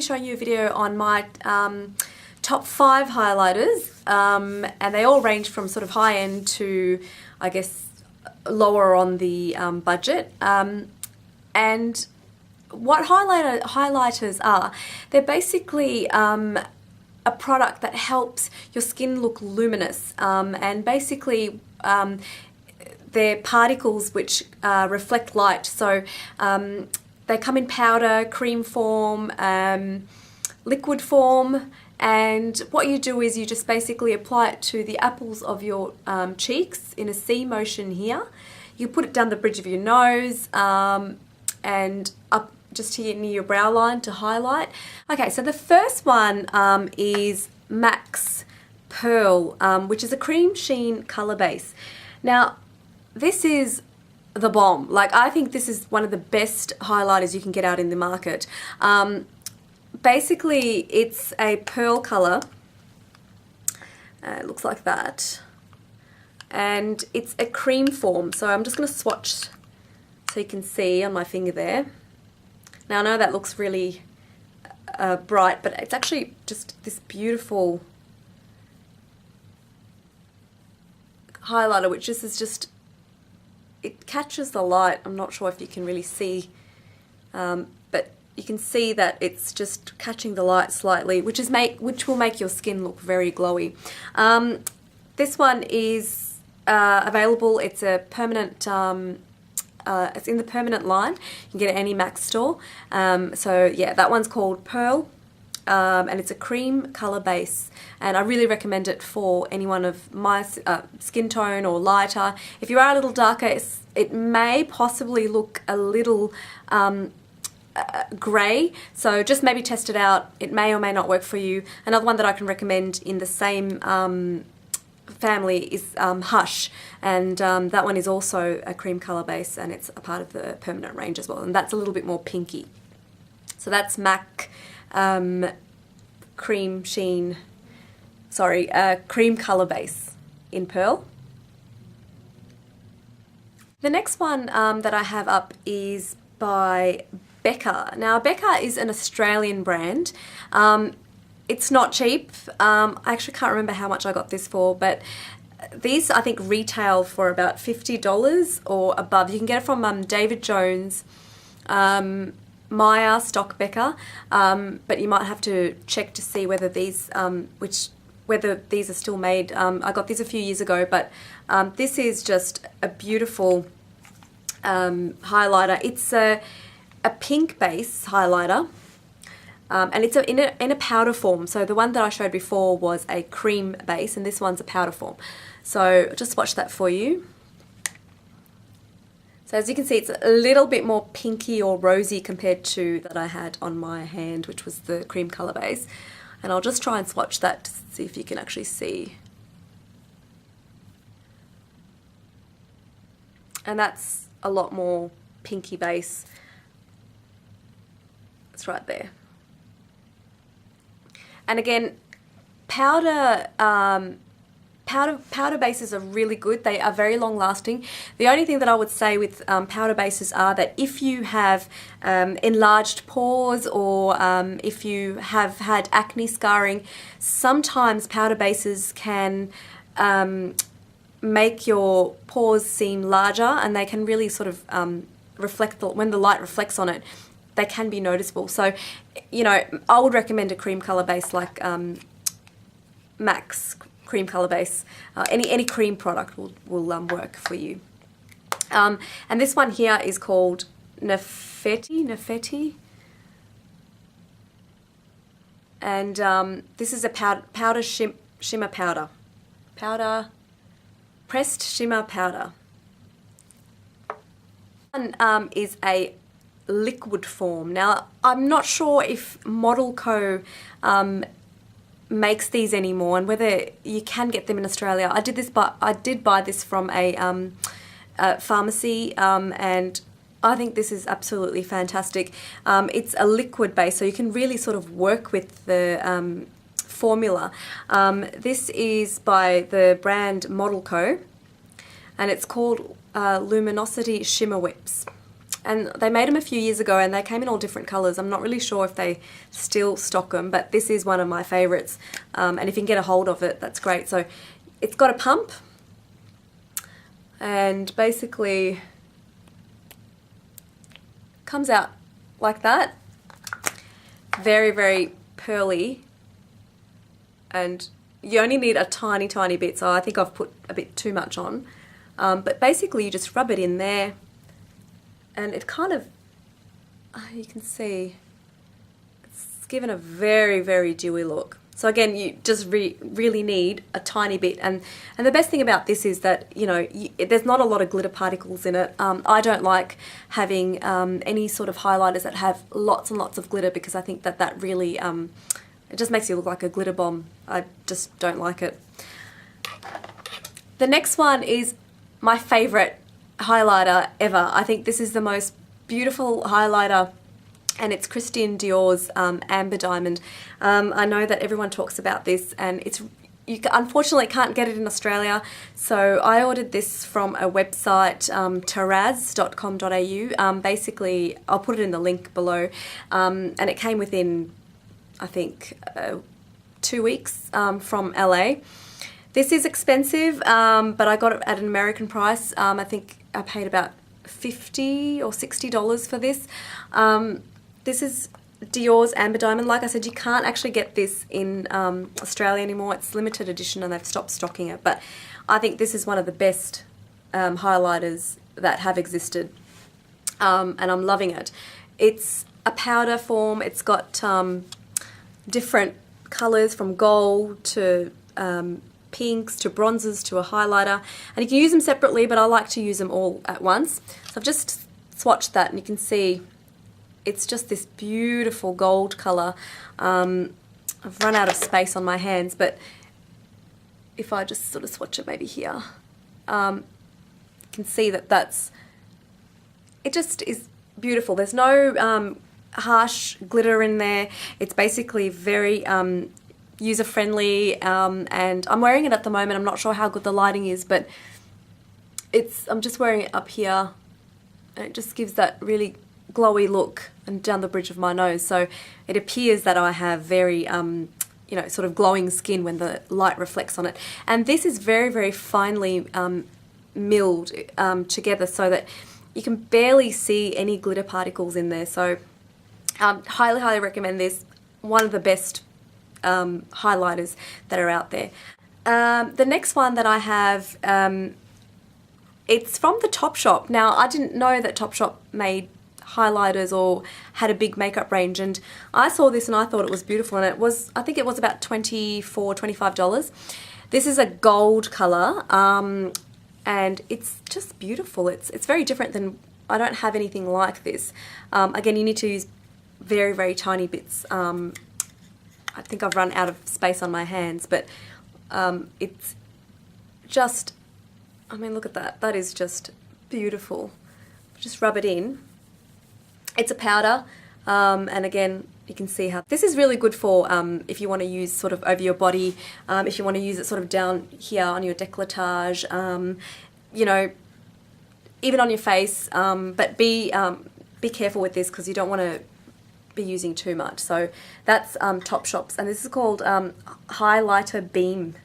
showing you a video on my top 5 highlighters, and they all range from sort of high end to, I guess, lower on the budget. And what highlighters are, they're basically a product that helps your skin look luminous, and basically they're particles which reflect light. So they come in powder, cream form, liquid form, and what you do is you just basically apply it to the apples of your cheeks in a C motion here. You put it down the bridge of your nose and up just here near your brow line to highlight. Okay, so the first one is MAC's Pearl, which is a cream sheen color base. Now, this is the bomb. Like, I think this is one of the best highlighters you can get out in the market. Basically, it's a pearl color. It looks like that. And it's a cream form. So I'm just going to swatch so you can see on my finger there. Now, I know that looks really bright, but it's actually just this beautiful highlighter, which is just, it catches the light. I'm not sure if you can really see, but you can see that it's just catching the light slightly, which will make your skin look very glowy. This one is available. It's a permanent. It's in the permanent line. You can get it at any MAC store. So yeah, that one's called Pearl, and it's a cream color base. And I really recommend it for anyone of my skin tone or lighter. If you are a little darker, it may possibly look a little grey, so just maybe test it out. It may or may not work for you. Another one that I can recommend in the same family is Hush, and that one is also a cream colour base, and it's a part of the permanent range as well, and that's a little bit more pinky. So that's MAC cream colour base in Pearl. The next one that I have up is by Becca. Now, Becca is an Australian brand. It's not cheap. I actually can't remember how much I got this for, but these I think retail for about $50 or above. You can get it from David Jones, Maya, Stock Becca, but you might have to check to see whether these whether these are still made. I got these a few years ago, but this is just a beautiful highlighter. It's a pink base highlighter. And it's in a powder form. So the one that I showed before was a cream base, and this one's a powder form. So I'll just swatch that for you. So as you can see, it's a little bit more pinky or rosy compared to that I had on my hand, which was the cream colour base. And I'll just try and swatch that to see if you can actually see. And that's a lot more pinky base. It's right there. And again, powder bases are really good. They are very long lasting. The only thing that I would say with powder bases are that if you have enlarged pores, or if you have had acne scarring, sometimes powder bases can make your pores seem larger, and they can really sort of reflect, when the light reflects on it, they can be noticeable. So, you know, I would recommend a cream colour base like MAC's cream colour base. Any cream product will work for you. And this one here is called Nefetti. And this is a powder shimmer powder. Pressed shimmer powder. One is a liquid form. Now, I'm not sure if Modelco makes these anymore, and whether you can get them in Australia. I did buy this from a pharmacy, and I think this is absolutely fantastic. It's a liquid base, so you can really sort of work with the formula. This is by the brand Modelco, and it's called Luminosity Shimmer Whips. and they made them a few years ago and they came in all different colours. I'm not really sure if they still stock them, but this is one of my favourites, and if you can get a hold of it, that's great. So it's got a pump, and basically comes out like that. Very, very pearly, and you only need a tiny, tiny bit, so I think I've put a bit too much on. But basically you just rub it in there, and it kind of, you can see, it's given a very, very dewy look. So again, you just really need a tiny bit, and the best thing about this is that, you know, there's not a lot of glitter particles in it. I don't like having any sort of highlighters that have lots and lots of glitter, because I think that that really, it just makes you look like a glitter bomb. I just don't like it. The next one is my favourite highlighter ever. I think this is the most beautiful highlighter, and it's Christian Dior's Amber Diamond. I know that everyone talks about this, and you unfortunately can't get it in Australia, so I ordered this from a website, taraz.com.au. Basically, I'll put it in the link below, and it came within, I think, 2 weeks from LA. This is expensive, but I got it at an American price. I think I paid about $50 or $60 for this. This is Dior's Amber Diamond. Like I said, you can't actually get this in Australia anymore. It's limited edition and they've stopped stocking it. But I think this is one of the best highlighters that have existed, and I'm loving it. It's a powder form. It's got different colours, from gold to pinks to bronzes to a highlighter, and you can use them separately, but I like to use them all at once. So I've just swatched that, and you can see it's just this beautiful gold colour. I've run out of space on my hands, but if I just sort of swatch it maybe here, you can see that it just is beautiful. There's no harsh glitter in there. It's basically very user-friendly, and I'm wearing it at the moment. I'm not sure how good the lighting is, but I'm just wearing it up here, and it just gives that really glowy look and down the bridge of my nose. So it appears that I have very, you know, sort of glowing skin when the light reflects on it. And this is very, very finely milled together, so that you can barely see any glitter particles in there. So highly, highly recommend this. One of the best highlighters that are out there. The next one that I have, it's from the TopShop. Now, I didn't know that TopShop made highlighters or had a big makeup range, and I saw this and I thought it was beautiful, and I think it was about $24, $25. This is a gold colour, and it's just beautiful. It's very different than, I don't have anything like this. Again, you need to use very, very tiny bits. I think I've run out of space on my hands, but it's just, I mean, look at that. That is just beautiful. Just rub it in. It's a powder, and again, you can see how this is really good for if you want to use sort of over your body, if you want to use it sort of down here on your décolletage, you know, even on your face, but be careful with this, because you don't want to be using too much. So that's TopShop's, and this is called Highlighter Beam,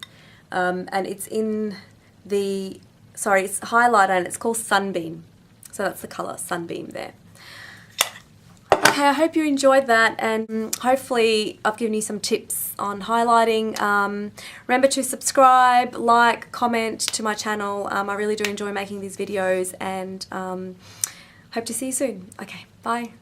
and it's in the, sorry, it's highlighter, and it's called Sunbeam. So that's the colour, Sunbeam there. Okay, I hope you enjoyed that, and hopefully I've given you some tips on highlighting. Remember to subscribe, like, comment to my channel. I really do enjoy making these videos, and hope to see you soon. Okay, bye.